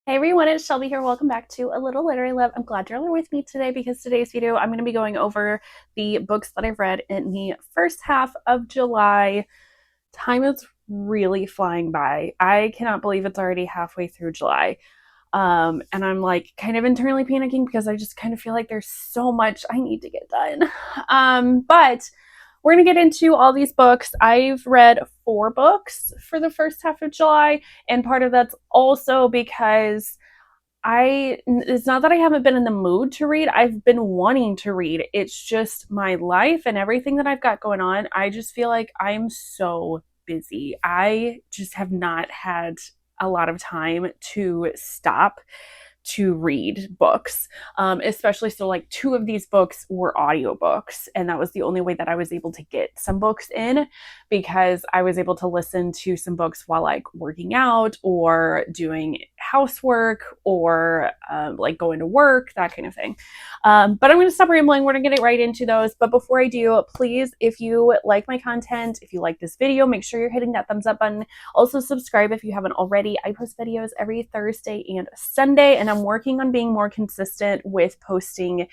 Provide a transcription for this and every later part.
Hey everyone, it's Shelby here. Welcome back to A Little Literary Love. I'm glad you're with me today because today's video I'm going to be going over the books that I've read in the first half of July. Time is really flying by. I cannot believe it's already halfway through July. And I'm like kind of internally panicking because I just kind of feel like there's so much I need to get done. But we're going to get into all these books. I've read 4 books for the first half of July, and part of that's also because it's not that I haven't been in the mood to read. I've been wanting to read. It's just my life and everything that I've got going on. I just feel like I'm so busy. I just have not had a lot of time to stop to read books, especially so like 2 of these books were audiobooks, and that was the only way that I was able to get some books in, because I was able to listen to some books while like working out or doing housework or like going to work, that kind of thing. But I'm going to stop rambling. We're going to get right into those. But before I do, please, if you like my content, if you like this video, make sure you're hitting that thumbs up button. Also subscribe if you haven't already. I post videos every Thursday and Sunday, and I'm working on being more consistent with posting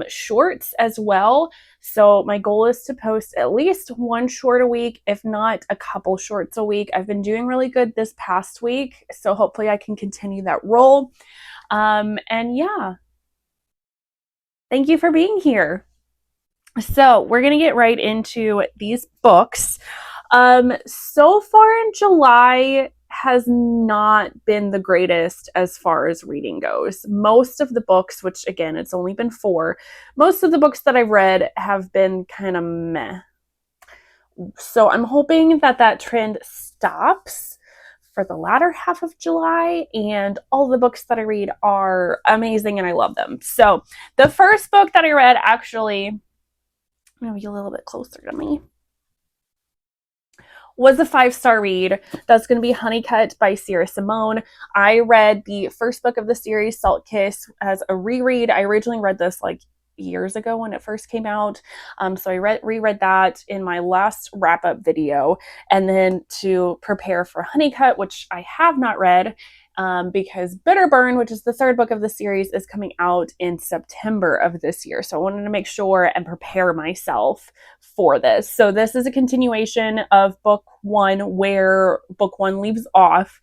shorts as well. So my goal is to post at least 1 short a week, if not a couple shorts a week. I've been doing really good this past week, so hopefully I can continue that role. And yeah, thank you for being here. So we're going to get right into these books. So far in July has not been the greatest as far as reading goes. Most of the books, which again, it's only been 4, most of the books that I've read have been kind of meh. So I'm hoping that that trend stops for the latter half of July, and all the books that I read are amazing and I love them. So the first book that I read, actually, I'm going to be a little bit closer to me, was a 5-star read. That's going to be Honeycut by Sierra Simone. I read the first book of the series, Salt Kiss, as a reread. I originally read this like years ago when it first came out. So I reread that in my last wrap-up video. And then to prepare for Honeycut, which I have not read, because Bitter Burn, which is the 3rd book of the series, is coming out in September of this year. So I wanted to make sure and prepare myself for this. So this is a continuation of book 1, where book 1 leaves off.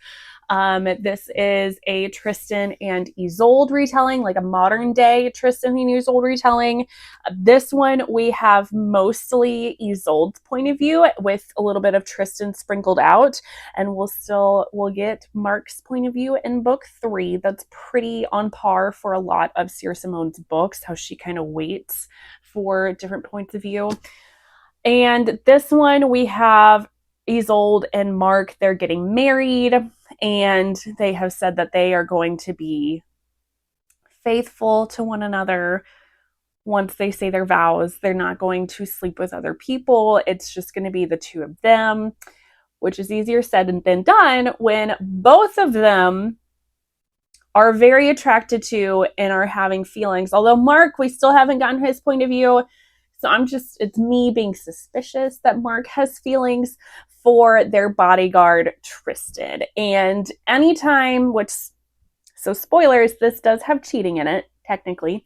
This is a Tristan and Isolde retelling, like a modern day Tristan and Isolde retelling. This one, we have mostly Isolde's point of view with a little bit of Tristan sprinkled out, and we'll get Mark's point of view in book 3. That's pretty on par for a lot of Sierra Simone's books, how she kind of waits for different points of view. And this one, we have Isolde and Mark. They're getting married, and they have said that they are going to be faithful to one another once they say their vows. They're not going to sleep with other people. It's just going to be the 2 of them, which is easier said than done when both of them are very attracted to and are having feelings. Although Mark, we still haven't gotten his point of view. So it's me being suspicious that Mark has feelings for their bodyguard, Tristan. And anytime, so spoilers, this does have cheating in it, technically.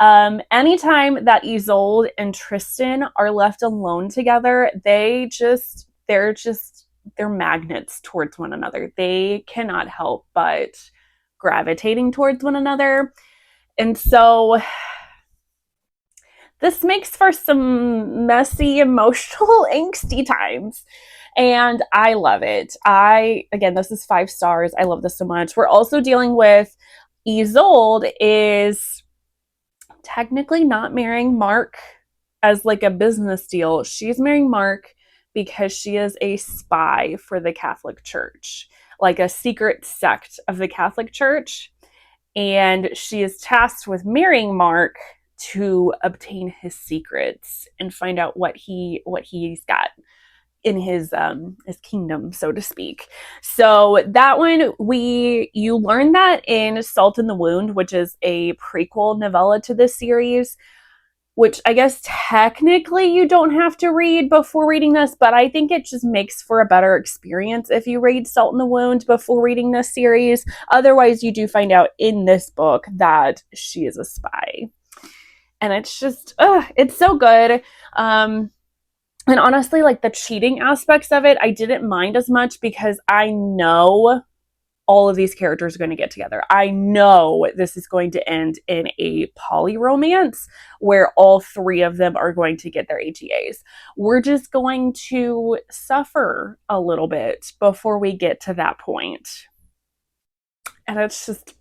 Anytime that Isolde and Tristan are left alone together, they're magnets towards one another. They cannot help but gravitating towards one another. And so this makes for some messy, emotional, angsty times. And I love it. Again, this is 5 stars. I love this so much. We're also dealing with Isolde is technically not marrying Mark as like a business deal. She's marrying Mark because she is a spy for the Catholic Church, like a secret sect of the Catholic Church. And she is tasked with marrying Mark to obtain his secrets and find out what he's got in his kingdom, so to speak. So that one, you learn that in Salt in the Wound, which is a prequel novella to this series. which I guess technically you don't have to read before reading this, but I think it just makes for a better experience if you read Salt in the Wound before reading this series. Otherwise, you do find out in this book that she is a spy. And it's just, it's so good. And honestly, like the cheating aspects of it, I didn't mind as much because I know all of these characters are going to get together. I know this is going to end in a poly romance where all three of them are going to get their AGAs. We're just going to suffer a little bit before we get to that point. And it's just,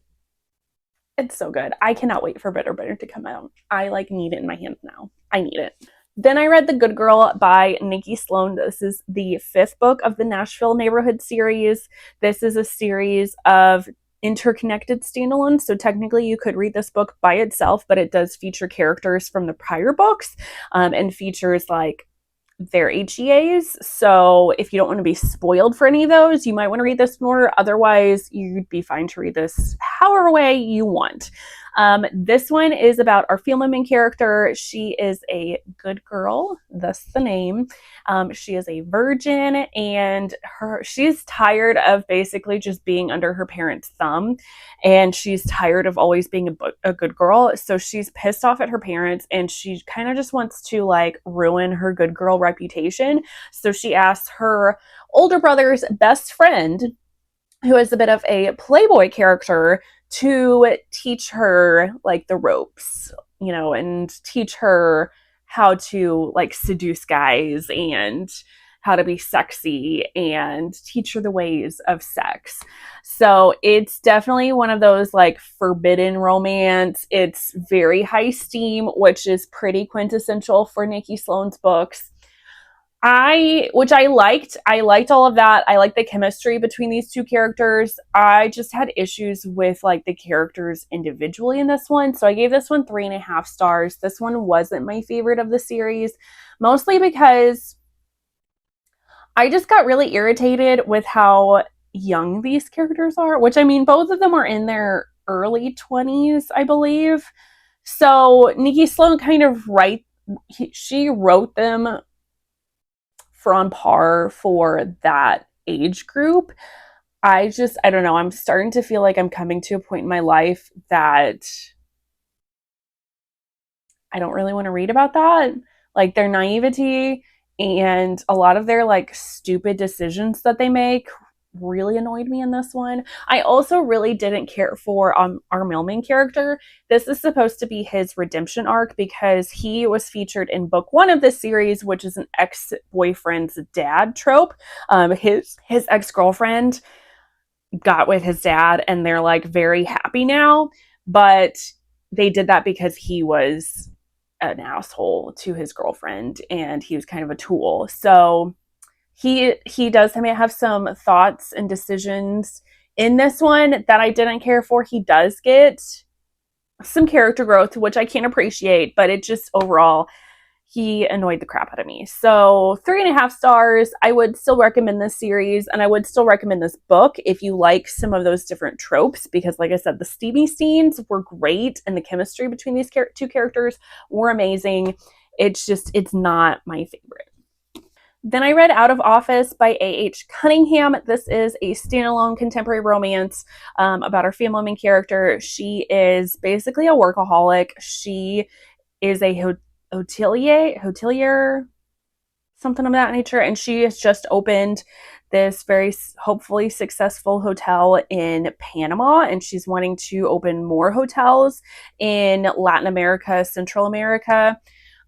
it's so good. I cannot wait for Bitter Bitter to come out. I like need it in my hands now. I need it. Then I read The Good Girl by Nikki Sloan. This is the 5th book of the Nashville Neighborhood series. This is a series of interconnected standalones. So technically you could read this book by itself, but it does feature characters from the prior books and features like their HEAs. So if you don't want to be spoiled for any of those, you might want to read this in order. Otherwise, you'd be fine to read this however way you want. This one is about our female main character. She is a good girl, thus the name. She is a virgin, and she's tired of basically just being under her parents' thumb, and she's tired of always being a good girl. So she's pissed off at her parents, and she kind of just wants to like ruin her good girl reputation. So she asks her older brother's best friend, who is a bit of a playboy character, to teach her like the ropes, you know, and teach her how to like seduce guys and how to be sexy and teach her the ways of sex. So it's definitely one of those like forbidden romance. It's very high steam, which is pretty quintessential for Nikki Sloan's books. Which I liked. I liked all of that. I liked the chemistry between these two characters. I just had issues with like the characters individually in this one. So I gave this one 3.5 stars. This one wasn't my favorite of the series, mostly because I just got really irritated with how young these characters are, which I mean, both of them are in their early 20s, I believe. So Nikki Sloan kind of she wrote them for on par for that age group. I don't know. I'm starting to feel like I'm coming to a point in my life that I don't really want to read about that. Like their naivety and a lot of their like stupid decisions that they make really annoyed me in this one. I also really didn't care for our mailman character. This is supposed to be his redemption arc because he was featured in book 1 of this series, which is an ex-boyfriend's dad trope. His ex-girlfriend got with his dad and they're like very happy now, but they did that because he was an asshole to his girlfriend and he was kind of a tool. So he does have some thoughts and decisions in this one that I didn't care for. He does get some character growth, which I can appreciate, but it just overall, he annoyed the crap out of me. So 3.5 stars. I would still recommend this series, and I would still recommend this book if you like some of those different tropes, because like I said, the steamy scenes were great and the chemistry between these two characters were amazing. It's not my favorite. Then I read Out of Office by A.H. Cunningham. This is a standalone contemporary romance about our female main character. She is basically a workaholic. She is a hotelier, something of that nature, and she has just opened this very hopefully successful hotel in Panama, and she's wanting to open more hotels in Latin America, Central America.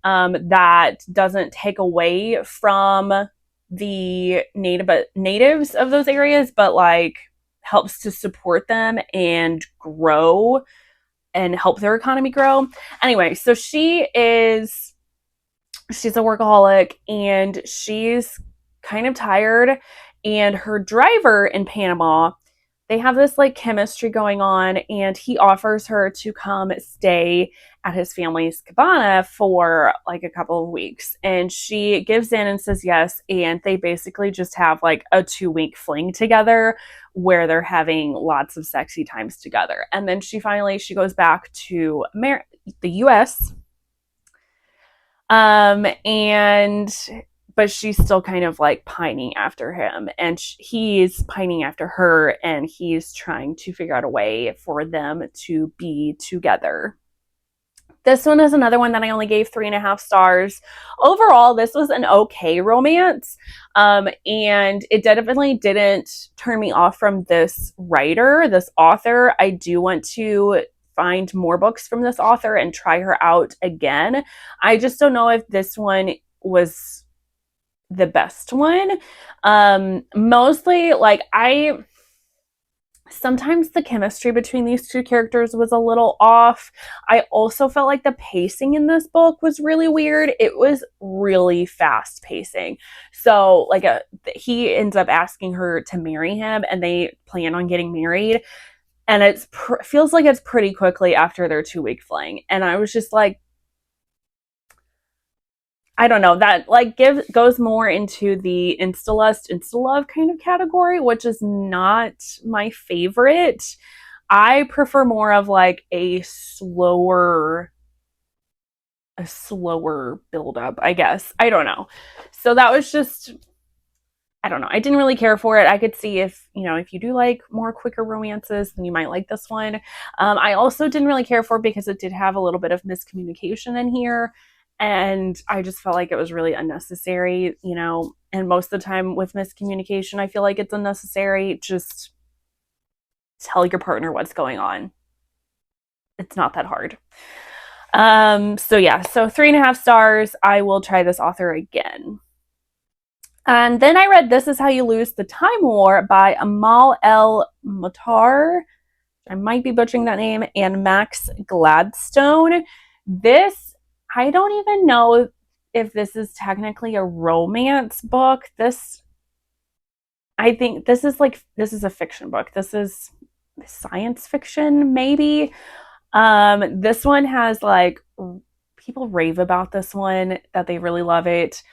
That doesn't take away from the natives of those areas, but like helps to support them and grow and help their economy grow. Anyway, so she's a workaholic and she's kind of tired, and her driver in Panama, they have this like chemistry going on, and he offers her to come stay at his family's cabana for like a couple of weeks, and she gives in and says yes, and they basically just have like a 2-week fling together where they're having lots of sexy times together. And then she goes back to the US, And but she's still kind of like pining after him, and he's pining after her, and he's trying to figure out a way for them to be together. This one is another one that I only gave 3.5 stars. Overall, this was an okay romance. And it definitely didn't turn me off from this writer, this author. I do want to find more books from this author and try her out again. I just don't know if this one was the best one. Mostly, like, sometimes the chemistry between these two characters was a little off. I also felt like the pacing in this book was really weird. It was really fast pacing. So, like, he ends up asking her to marry him, and they plan on getting married. And it feels like it's pretty quickly after their 2-week fling. And I was just like, I don't know, that like goes more into the insta-lust, insta-love kind of category, which is not my favorite. I prefer more of like a slower build up, I guess. I don't know. So that was just, I don't know. I didn't really care for it. I could see if, if you do like more quicker romances, then you might like this one. I also didn't really care for it because it did have a little bit of miscommunication in here. And I just felt like it was really unnecessary, and most of the time with miscommunication, I feel like it's unnecessary. Just tell your partner what's going on. It's not that hard. So yeah, so 3.5 stars. I will try this author again. And then I read This Is How You Lose the Time War by Amal El Mutar. I might be butchering that name, and Max Gladstone. This, I don't even know if this is technically a romance book. I think this is a fiction book. This is science fiction, maybe. This one has like, people rave about this one, that they really love it.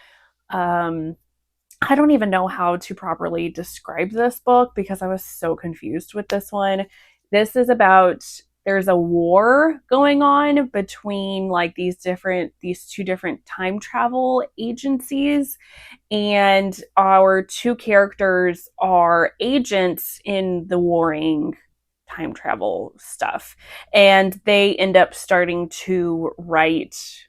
I don't even know how to properly describe this book because I was so confused with this one. This is about, there's a war going on between like these two different time travel agencies, and our two characters are agents in the warring time travel stuff, and they end up starting to write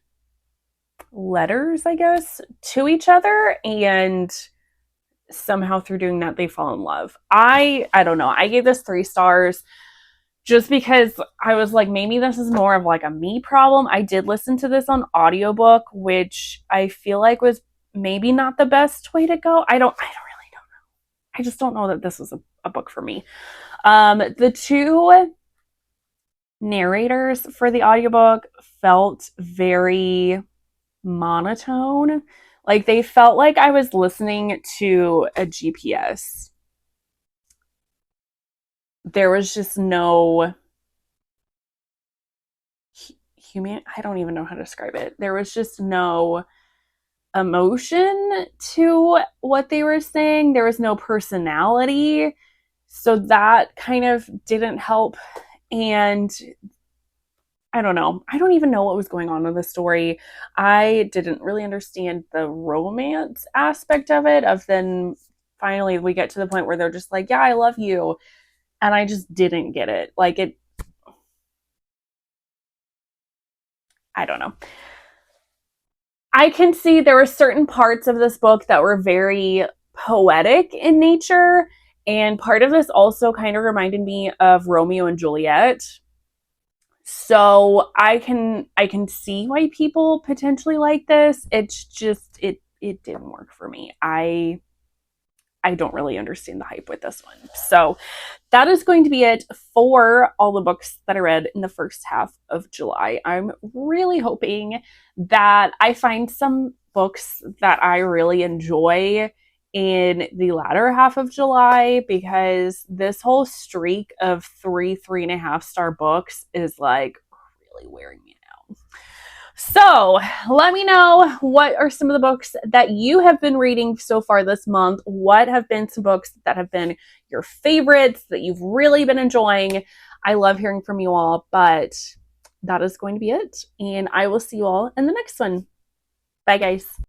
letters, I guess, to each other, and somehow through doing that they fall in love. I don't know. I gave this 3 stars just because I was like, maybe this is more of like a me problem. I did listen to this on audiobook, which I feel like was maybe not the best way to go. I don't really don't know. I just don't know that this was a book for me. The two narrators for the audiobook felt very monotone. Like, they felt like I was listening to a GPS. There was just no human, I don't even know how to describe it. There was just no emotion to what they were saying. There was no personality. So that kind of didn't help. And I don't know. I don't even know what was going on with the story. I didn't really understand the romance aspect of it. Of then finally we get to the point where they're just like, yeah, I love you. And I just didn't get it. Like, I don't know. I can see there were certain parts of this book that were very poetic in nature. And part of this also kind of reminded me of Romeo and Juliet. So I can see why people potentially like this. It's just it didn't work for me. I don't really understand the hype with this one. So that is going to be it for all the books that I read in the first half of July. I'm really hoping that I find some books that I really enjoy in the latter half of July, because this whole streak of 3.5 star books is like really wearing me down. So let me know, what are some of the books that you have been reading so far this month? What have been some books that have been your favorites that you've really been enjoying? I love hearing from you all, but that is going to be it. And I will see you all in the next one. Bye, guys.